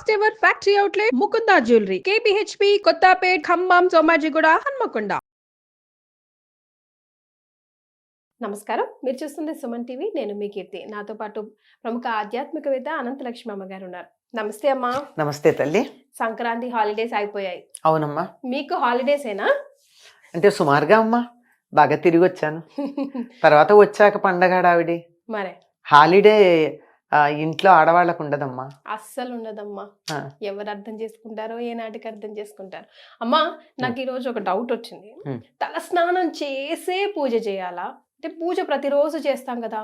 First ever factory outlet Mukunda jewellery KPHB Kothapet Khammam Somajiguda Hanmakonda. నమస్కారం, మీరు చూస్తుంది సుమన్ టీవీ. నేను మీ కీర్తి. నాతో పాటు ప్రముఖ ఆధ్యాత్మికవేత్త అనంతలక్ష్మి అమ్మగారు ఉన్నారు. నమస్తే అమ్మా. నమస్తే తల్లి. సంక్రాంతి హాలిడేస్ అయిపోయాయి. అవునమ్మా. మీకు హాలిడేసేనా? అంటే సుమారుగా అమ్మా, బాగా తిరిగి వచ్చాను. తర్వాత వచ్చాక పండగ ఆవిడి మరే హాలిడే ఇంట్లో ఆడవాళ్ళకు ఉండదమ్మా, అస్సలు ఉండదమ్మా. ఎవరు అర్థం చేసుకుంటారో ఏనాటికి అర్థం చేసుకుంటారు. అమ్మా, నాకు ఈరోజు ఒక డౌట్ వచ్చింది. తల స్నానం చేసే పూజ చేయాలా? అంటే పూజ ప్రతిరోజు చేస్తాం కదా,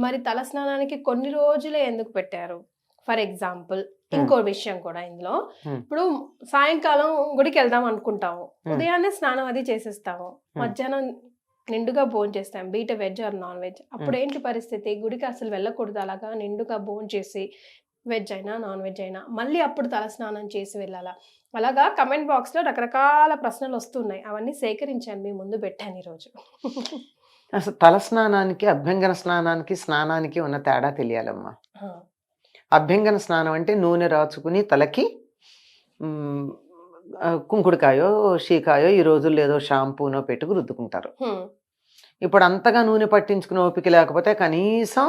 మరి తల స్నానానికి కొన్ని రోజులే ఎందుకు పెట్టారు? ఫర్ ఎగ్జాంపుల్ ఇంకో విషయం కూడా ఇందులో, ఇప్పుడు సాయంకాలం గుడికి వెళ్దాం అనుకుంటాము, ఉదయాన్నే స్నానం అది చేసేస్తాము, మధ్యాహ్నం నిండుగా భోజనం చేస్తాం, బీట వెజ్ ఆర్ నాన్ వెజ్. అప్పుడు ఏంటి పరిస్థితి? గుడికి అసలు వెళ్ళకూడదు, అలాగా నిండుగా భోజనం చేసి వెజ్ అయినా నాన్ వెజ్ అయినా మళ్ళీ అప్పుడు తల స్నానం చేసి వెళ్ళాలా? అలాగా కమెంట్ బాక్స్లో రకరకాల ప్రశ్నలు వస్తున్నాయి, అవన్నీ సేకరించాను, మీ ముందు పెట్టాను ఈరోజు. అసలు తల స్నానానికి అభ్యంగన స్నానానికి ఉన్న తేడా తెలియాలమ్మా. అభ్యంగన స్నానం అంటే నూనె రాచుకుని తలకి కుంకుడుకాయో షీకాయో ఈ రోజుల్లో ఏదో షాంపూనో పెట్టుకు రుద్దుకుంటారు. ఇప్పుడు అంతగా నూనె పట్టించుకుని ఓపిక లేకపోతే కనీసం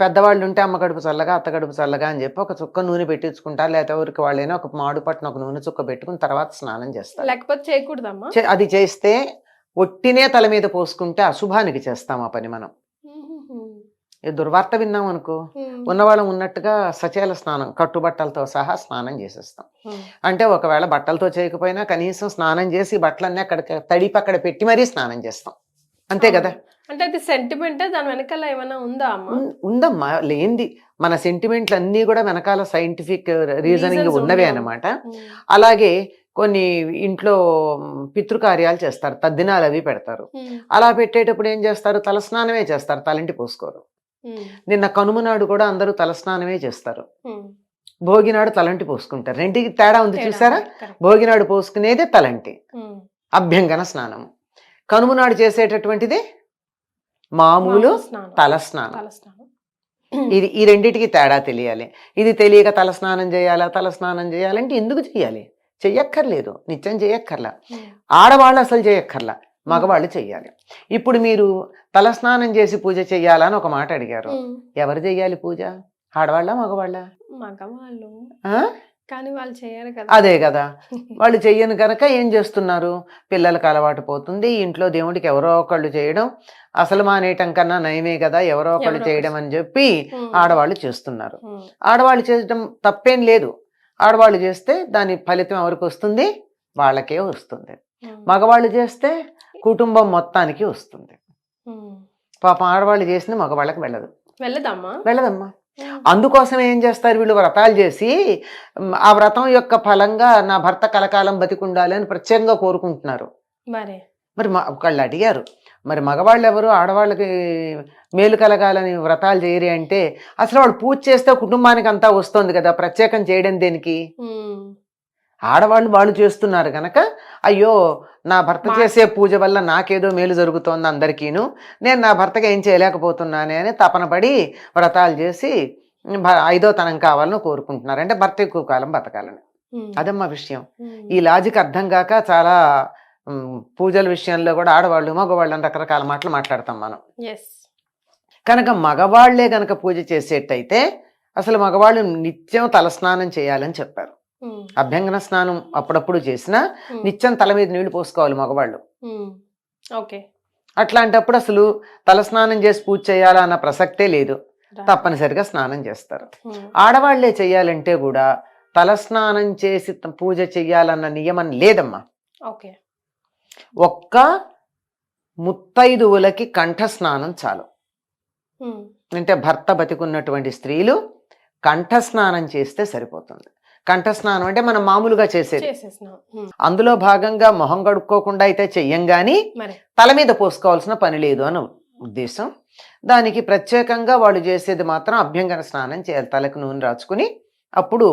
పెద్దవాళ్ళు ఉంటే అమ్మ కడుపు చల్లగా అత్త కడుపు చల్లగా అని చెప్పి ఒక చుక్క నూనె పెట్టించుకుంటారు, లేకపోతే ఎవరికి వాళ్ళైనా ఒక మాడు పట్టున ఒక నూనె చుక్క పెట్టుకుని తర్వాత స్నానం చేస్తారు. లేకపోతే చేయకూడదమ్మా. అది చేస్తే ఒట్టినే తల మీద పోసుకుంటే అశుభానికి చేస్తాం ఆ పని. మనం దుర్వార్త విన్నాం అనుకో, ఉన్నవాళ్ళం ఉన్నట్టుగా సచేల స్నానం కట్టుబట్టలతో సహా స్నానం చేసేస్తాం. అంటే ఒకవేళ బట్టలతో చేయకపోయినా కనీసం స్నానం చేసి బట్టలన్నీ అక్కడ తడిపి అక్కడ పెట్టి మరీ స్నానం చేస్తాం, అంతే కదా. అంటే అది సెంటిమెంట్, దాని వెనకాల ఏమైనా ఉందా? ఉందమ్మా, లేనిది మన సెంటిమెంట్లు అన్నీ కూడా వెనకాల సైంటిఫిక్ రీజనింగ్ ఉన్నవే అన్నమాట. అలాగే కొన్ని ఇంట్లో పితృకార్యాలు చేస్తారు, తద్దినాలు అవి పెడతారు. అలా పెట్టేటప్పుడు ఏం చేస్తారు? తలస్నానమే చేస్తారు, తలంటి పోసుకోరు. నిన్న కనుమ నాడు కూడా అందరూ తలస్నానమే చేస్తారు, భోగినాడు తలంటి పోసుకుంటారు. రెండింటికి తేడా ఉంది చూసారా? భోగినాడు పోసుకునేది తలంటి, అభ్యంగన స్నానం. కనుమ నాడు చేసేటటువంటిది మామూలు తలస్నానం. ఇది ఈ రెండింటికి తేడా తెలియాలి. ఇది తెలియక తలస్నానం చేయాలంటే ఎందుకు చెయ్యాలి? చెయ్యక్కర్లేదు, నిత్యం చెయ్యక్కర్లా. ఆడవాళ్ళు అసలు చేయక్కర్లా, మగవాళ్ళు చెయ్యాలి. ఇప్పుడు మీరు తలస్నానం చేసి పూజ చెయ్యాలని ఒక మాట అడిగారు. ఎవరు చెయ్యాలి పూజ? ఆడవాళ్ళ మగవాళ్ళ? మగవాళ్ళు. కానీ వాళ్ళు చేయరు కదా. అదే కదా, వాళ్ళు చెయ్యను కనుక ఏం చేస్తున్నారు? పిల్లలకు అలవాటు పోతుంది, ఇంట్లో దేవుడికి ఎవరో ఒకళ్ళు చేయడం అసలు మానేయటం కన్నా నయమే కదా, ఎవరో ఒకళ్ళు చేయడం అని చెప్పి ఆడవాళ్ళు చేస్తున్నారు. ఆడవాళ్ళు చేయడం తప్పేం లేదు, ఆడవాళ్ళు చేస్తే దాని ఫలితం ఎవరికి వస్తుంది? వాళ్ళకే వస్తుంది. మగవాళ్ళు చేస్తే కుటుంబం మొత్తానికి వస్తుంది. పాపం ఆడవాళ్ళు చేసిన మగవాళ్ళకి వెళ్ళదమ్మా. అందుకోసం ఏం చేస్తారు వీళ్ళు? వ్రతాలు చేసి ఆ వ్రతం యొక్క ఫలంగా నా భర్త కలకాలం బతికుండాలి అని ప్రత్యేకంగా కోరుకుంటున్నారు. మరి ఒకళ్ళు అడిగారు, మరి మగవాళ్ళు ఎవరు ఆడవాళ్ళకి మేలు కలగాలని వ్రతాలు చేయరు అంటే, అసలు వాడు పూజ చేస్తే కుటుంబానికి అంతా వస్తుంది కదా, ప్రత్యేకం చేయడం దేనికి? ఆడవాళ్ళు వాళ్ళు చేస్తున్నారు కనుక అయ్యో నా భర్త చేసే పూజ వల్ల నాకేదో మేలు జరుగుతోంది అందరికీను, నేను నా భర్తకి ఏం చేయలేకపోతున్నానే అని తపన పడి వ్రతాలు చేసి 5వ తనం కావాలని కోరుకుంటున్నారు. అంటే భర్త ఎక్కువ కాలం బతకాలని. అదమ్మా విషయం. ఈ లాజిక్ అర్థం కాక చాలా పూజల విషయంలో కూడా ఆడవాళ్ళు మగవాళ్ళు అని రకరకాల మాటలు మాట్లాడతాం మనం. కనుక మగవాళ్లే కనుక పూజ చేసేటైతే అసలు మగవాళ్ళు నిత్యం తలస్నానం చేయాలని చెప్పారు. అభ్యంగన స్నానం అప్పుడప్పుడు చేసినా నిత్యం తల మీద నీళ్లు పోసుకోవాలి మగవాళ్ళు. అట్లాంటప్పుడు అసలు తలస్నానం చేసి పూజ చేయాలా అన్న ప్రసక్తే లేదు, తప్పనిసరిగా స్నానం చేస్తారు. ఆడవాళ్లే చెయ్యాలంటే కూడా తలస్నానం చేసి పూజ చెయ్యాలన్న నియమం లేదమ్మా. ఒక్క ముత్తైదువులకి కంఠస్నానం చాలు. అంటే భర్త బతికున్నటువంటి స్త్రీలు కంఠస్నానం చేస్తే సరిపోతుంది. కంఠస్నానం అంటే మనం మామూలుగా చేసేది. అందులో భాగంగా మొహం కడుక్కోకుండా అయితే చెయ్యం గాని తల మీద పోసుకోవాల్సిన పని లేదు అని ఉద్దేశం. దానికి ప్రత్యేకంగా వాళ్ళు చేసేది మాత్రం అభ్యంగన స్నానం చేయాలి. తలకు నూనె రాచుకుని అప్పుడు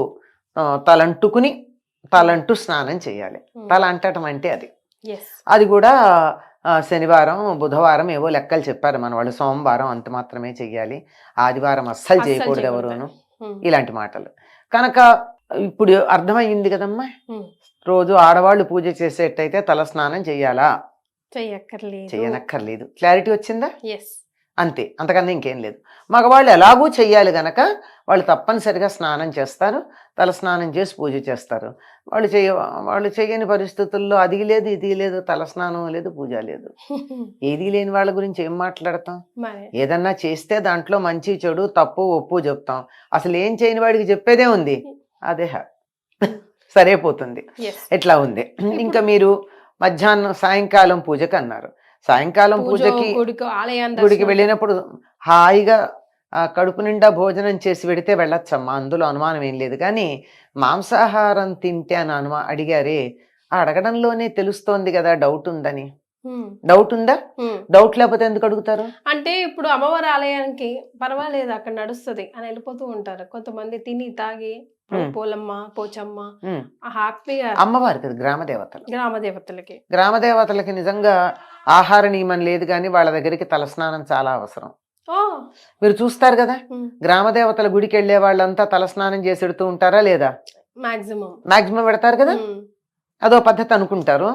తలంటూ స్నానం చేయాలి. తల అంటటం అంటే అది కూడా శనివారం బుధవారం ఏవో లెక్కలు చెప్పారు మన వాళ్ళు. సోమవారం అంత మాత్రమే చెయ్యాలి, ఆదివారం అస్సలు చేయకూడదు ఎవరును, ఇలాంటి మాటలు. కనుక ఇప్పుడు అర్థమయ్యింది కదమ్మా. ఉమ్. రోజు ఆడవాళ్ళు పూజ చేసేటైతే తలస్నానం చెయ్యాలా? చెయ్యక్కర్లేదు. చెయ్యనక్కర్లేదు. క్లారిటీ వచ్చిందా? ఎస్. అంతే, అంతకన్నా ఇంకేం లేదు. మగవాళ్ళు ఎలాగూ చెయ్యాలి గనక వాళ్ళు తప్పనిసరిగా స్నానం చేస్తారు, తల స్నానం చేసి పూజ చేస్తారు. వాళ్ళు చెయ్యని పరిస్థితుల్లో అది లేదు ఇది లేదు, తల స్నానం లేదు, పూజ లేదు. ఏదీ లేని వాళ్ళ గురించి ఏం మాట్లాడతాం? మరి ఏదన్నా చేస్తే దాంట్లో మంచి చెడు తప్పు ఒప్పు చెప్తాం. అసలు ఏం చేయని వాడికి చెప్పేదే ఉంది, అదే సరిపోతుంది. ఎస్. ఎట్లా ఉంది. ఇంకా మీరు మధ్యాహ్నం సాయంకాలం పూజకి అన్నారు. సాయంకాలం పూజకి గుడికి వెళ్ళినప్పుడు హాయిగా కడుపు నిండా భోజనం చేసి పెడితే వెళ్ళొచ్చమ్మా, అందులో అనుమానం ఏం లేదు. కానీ మాంసాహారం తింటే అని అడిగారే, ఆ అడగడంలోనే తెలుస్తోంది కదా డౌట్ ఉందని. డౌట్ ఉందా? డౌట్ లేకపోతే ఎందుకు అడుగుతారు? అంటే ఇప్పుడు అమ్మవారి ఆలయానికి పర్వాలేదు అక్కడ నడుస్తుంది అని వెళ్ళిపోతూ ఉంటారు కొంతమంది, తిని తాగి పోలమ్మ పోచమ్మ హ్యాపీగా. అమ్మవారి కదా, గ్రామదేవతలకి గ్రామదేవతలకి నిజంగా ఆహార నియమం లేదు, కానీ వాళ్ళ దగ్గరికి తలస్నానం చాలా అవసరం. మీరు చూస్తారు కదా, గ్రామదేవతల గుడికి వెళ్ళే వాళ్ళంతా తలస్నానం చేసి పెడుతూ ఉంటారా లేదా? మాక్సిమం పెడతారు కదా. అదో పద్ధతి అనుకుంటారు.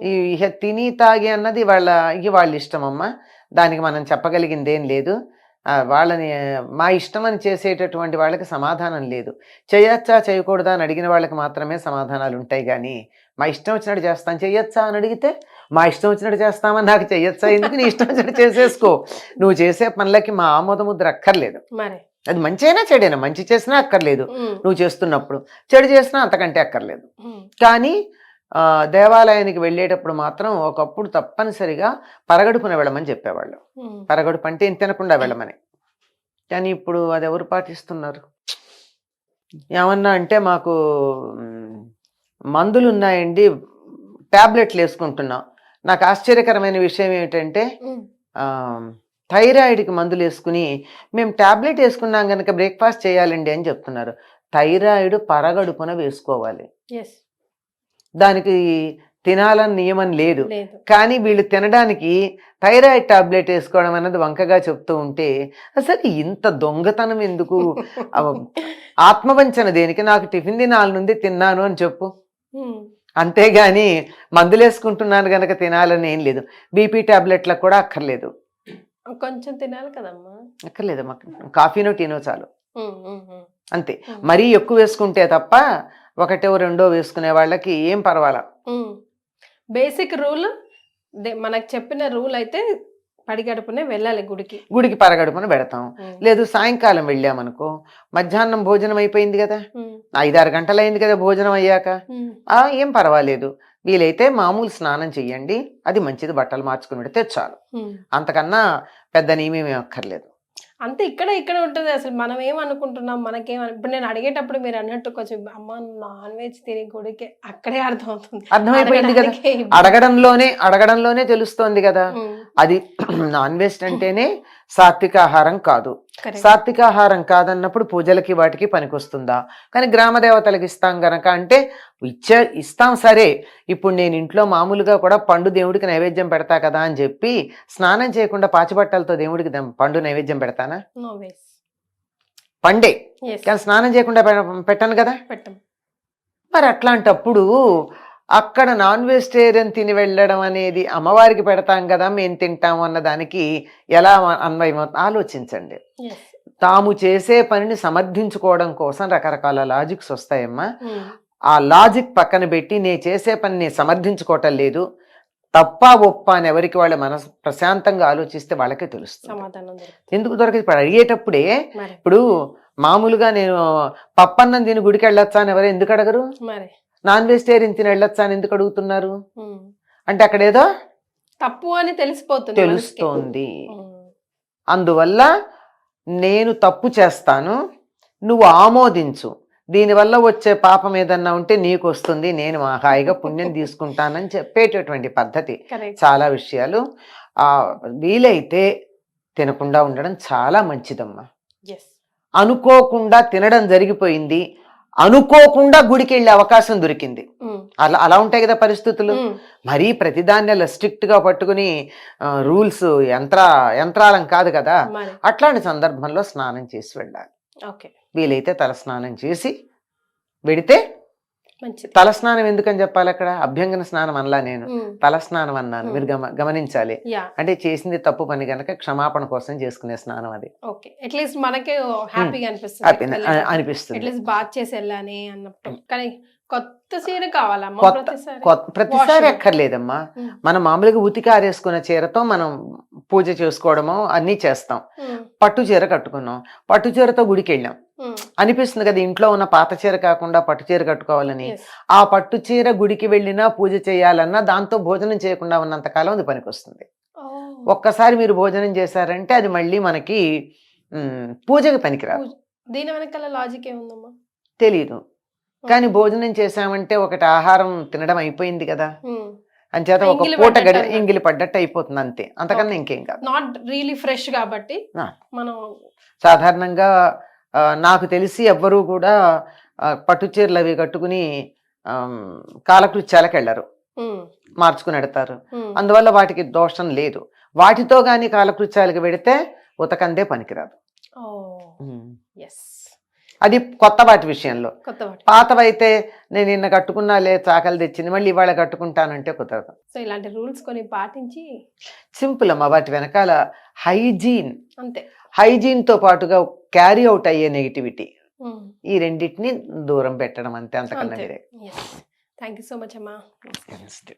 ఈ తిని తాగి అన్నది వాళ్ళ ఇష్టం అమ్మ, దానికి మనం చెప్పగలిగింది ఏం లేదు. వాళ్ళని మా ఇష్టం అని చేసేటటువంటి వాళ్ళకి సమాధానం లేదు. చేయొచ్చా చేయకూడదా అని అడిగిన వాళ్ళకి మాత్రమే సమాధానాలు ఉంటాయి. కానీ మా ఇష్టం వచ్చినట్టు చేస్తాను, చెయ్యొచ్చా అని అడిగితే మా ఇష్టం వచ్చినట్టు చేస్తామని నాకు చెయ్యొచ్చా ఎందుకు, నీ ఇష్టం వచ్చినట్టు చేసేసుకో. నువ్వు చేసే పనులకి మా ఆమోద ముద్ర అక్కర్లేదు. అది మంచి అయినా చెడైనా, మంచి చేసినా అక్కర్లేదు నువ్వు చేస్తున్నప్పుడు, చెడు చేసినా అంతకంటే అక్కర్లేదు. కానీ దేవాలయానికి వెళ్ళేటప్పుడు మాత్రం ఒకప్పుడు తప్పనిసరిగా పరగడుపున వెళ్ళమని చెప్పేవాళ్ళు. పరగడుపు అంటే తినకుండా వెళ్ళమని. కానీ ఇప్పుడు అది ఎవరు పాటిస్తున్నారు? ఏమన్నా అంటే మాకు మందులు ఉన్నాయండి, టాబ్లెట్లు వేసుకుంటున్నాం. నాకు ఆశ్చర్యకరమైన విషయం ఏమిటంటే థైరాయిడ్కి మందులు వేసుకుని మేము టాబ్లెట్ వేసుకున్నాం కనుక బ్రేక్ఫాస్ట్ చేయాలండి అని చెప్తున్నారు. థైరాయిడ్ పరగడుపున వేసుకోవాలి, దానికి తినాలని నియమం లేదు. కానీ వీళ్ళు తినడానికి థైరాయిడ్ టాబ్లెట్ వేసుకోవడం అన్నది వంకగా చెప్తూ ఉంటే అసలు ఇంత దొంగతనం ఎందుకు? ఆత్మవంచన దేనికి? నాకు టిఫిన్ తినాలనుంది తిన్నాను అని చెప్పు, అంతేగాని మందులు వేసుకుంటున్నాను గనక తినాలని ఏం లేదు. బీపీ టాబ్లెట్లకు కూడా అక్కర్లేదు, కొంచెం తినాలి కదమ్మా. అక్కర్లేదమ్మా, కాఫీనో టీనో చాలు, అంతే. మరీ ఎక్కువ వేసుకుంటే తప్ప ఒకటో రెండో వేసుకునే వాళ్ళకి ఏం పర్వాలా. బేసిక్ రూల్ మనకు చెప్పిన రూల్ అయితే పడిగడుపునే వెళ్ళాలి గుడికి పరగడుపున పెడతాం. లేదు సాయంకాలం వెళ్ళామనుకో, మధ్యాహ్నం భోజనం అయిపోయింది కదా, 5-6 గంటలు అయింది కదా భోజనం అయ్యాక, ఏం పర్వాలేదు. వీలైతే మామూలు స్నానం చెయ్యండి, అది మంచిది, బట్టలు మార్చుకుని పెడితే చాలు. అంతకన్నా పెద్ద నియమేమీ అక్కర్లేదు. అంతే. ఇక్కడ ఉంటుంది. అసలు మనం ఏమనుకుంటున్నాం, ఇప్పుడు నేను అడిగేటప్పుడు మీరు అన్నట్టు కొంచెం అమ్మ నాన్ వెజ్ తిని గుడికి, అక్కడే అర్థమైపోయింది కదా. అడగడంలోనే తెలుస్తోంది కదా. అది నాన్ వెజ్ అంటేనే సాత్విక ఆహారం కాదు. సాత్విక ఆహారం కాదన్నప్పుడు పూజలకి వాటికి పనికొస్తుందా? కానీ గ్రామ దేవతలకు ఇస్తాం గనక అంటే ఇస్తాం సరే. ఇప్పుడు నేను ఇంట్లో మామూలుగా కూడా పండు దేవుడికి నైవేద్యం పెడతా కదా అని చెప్పి స్నానం చేయకుండా పాచిబట్టలతో దేవుడికి పండు నైవేద్యం పెడతానా? పండే, కానీ స్నానం చేయకుండా పెట్టను కదా. మరి అట్లాంటప్పుడు అక్కడ నాన్ వెజిటేరియన్ తిని వెళ్ళడం అనేది అమ్మవారికి పెడతాం కదా మేము తింటాము అన్న దానికి ఎలా అన్వయం ఆలోచించండి. తాము చేసే పనిని సమర్థించుకోవడం కోసం రకరకాల లాజిక్స్ వస్తాయమ్మా. ఆ లాజిక్ పక్కన పెట్టి నేను చేసే పని సమర్థించుకోవటం లేదు, తప్ప ఒప్ప అని ఎవరికి వాళ్ళ మనసు ప్రశాంతంగా ఆలోచిస్తే వాళ్ళకే తెలుస్తుంది. ఎందుకు దొరకదు? ఇప్పుడు అడిగేటప్పుడే, ఇప్పుడు మామూలుగా నేను పప్పన్నం తిని గుడికి వెళ్ళొచ్చా అని ఎవరు ఎందుకు అడగరు? నాన్ వెజిటేరియన్ తిని వెళ్ళొచ్చా అని ఎందుకు అడుగుతున్నారు? అంటే అక్కడ ఏదో తప్పు అని తెలుస్తోంది. అందువల్ల నేను తప్పు చేస్తాను, నువ్వు ఆమోదించు, దీనివల్ల వచ్చే పాపం ఏదన్నా ఉంటే నీకు వస్తుంది, నేను హాయిగా పుణ్యం తీసుకుంటానని చెప్పేటటువంటి పద్ధతి. చాలా విషయాలు వీలైతే తినకుండా ఉండడం చాలా మంచిదమ్మా. అనుకోకుండా తినడం జరిగిపోయింది, అనుకోకుండా గుడికి వెళ్ళే అవకాశం దొరికింది, అలా ఉంటాయి కదా పరిస్థితులు. మరీ ప్రతిదాన్ని స్ట్రిక్ట్ గా పట్టుకుని రూల్స్ యంత్రాలం కాదు కదా. అట్లాంటి సందర్భంలో స్నానం చేసి వెళ్ళాలి. వీలైతే తల స్నానం చేసి వెడితే మంచిది. తలస్నానం ఎందుకని చెప్పాలి అక్కడ? అభ్యంగన స్నానం అనలా నేను, ఉమ్, తలస్నానం అన్నాను. మీరు గమనించాలి. యా, అంటే చేసింది తప్పు పని కనుక క్షమాపణ కోసం చేసుకునే స్నానం అది. ఓకే. అట్లీస్ట్ మనకే హ్యాపీగా అనిపిస్తుంది హ్యాపీ అనిపిస్తుంది. అట్లీస్ట్ బాత్ చేసి వెళ్ళాలి అన్నప్పుడు. కానీ కొత్త చీర కావాలమ్మా కొత్త ప్రతిసారి. ప్రతిసారి Washable. అక్కర్లేదమ్మా. ఉమ్, మనం మామూలుగా ఉతికి ఆరేసుకున్న చీరతో మనం పూజ చేసుకోవడము అన్నీ చేస్తాం. ఉమ్, పట్టు చీర కట్టుకున్నాం, పట్టు చీరతో గుడికి వెళ్ళాం, ఉమ్, అనిపిస్తుంది కదా ఇంట్లో ఉన్న పాత చీర కాకుండా పట్టు చీర కట్టుకోవాలని. yes. ఆ పట్టు చీర గుడికి వెళ్ళినా పూజ చేయాలన్నా దాంతో భోజనం చేయకుండా ఉన్నంత కాలం అది పనికొస్తుంది. Oh, ఒక్కసారి మీరు భోజనం చేశారంటే అది మళ్ళీ మనకి పూజకి పనికిరాదు. దీని వెనకాల లాజిక్ ఏముందమ్మా? తెలీదు, కానీ భోజనం చేశామంటే ఒకటి ఆహారం తినడం అయిపోయింది కదా, ఉమ్, అంచేత ఒక ఎంగిలి పూట పడ్డట్టు అన్నమాట. ఎంగిలి పడ్డట్టు అయిపోతుంది అంతే, అంతకన్నా ఇంకేం కాదు. నాట్ రియలీ ఫ్రెష్ కాబట్టి ఆ. మనం సాధారణంగా నాకు తెలిసి ఎవ్వరూ కూడా పట్టు చీరలు అవి కట్టుకుని కాలకృత్యాలకు వెళ్ళరు, ఉమ్, మార్చుకుని ఎడతారు. ఉమ్, అందువల్ల వాటికి దోషం లేదు. వాటితో కానీ కాలకృత్యాలకు వెడితే ఉతకందే పనికిరాదు. ఎస్, అది కొత్త వాటి విషయంలో. కొత్త వాటి. పాతవైతే నేను నిన్న కట్టుకున్నాలే చాకలి తెచ్చింది మళ్ళీ ఇవాళ కట్టుకుంటానంటే కుదరదు. సో ఇలాంటి రూల్స్ కొన్ని పాటించి సింపుల్ అమ్మా. వాటి వెనకాల అంతే. హైజీన్తో పాటుగా క్యారీ అవుట్ అయ్యే నెగిటివిటీ, ఉమ్, ఈ రెండింటిని దూరం పెట్టడం అంతే, అంతకన్నా అంతే. వేరే. Yes. Thank you so much అమ్మా. నమస్తే.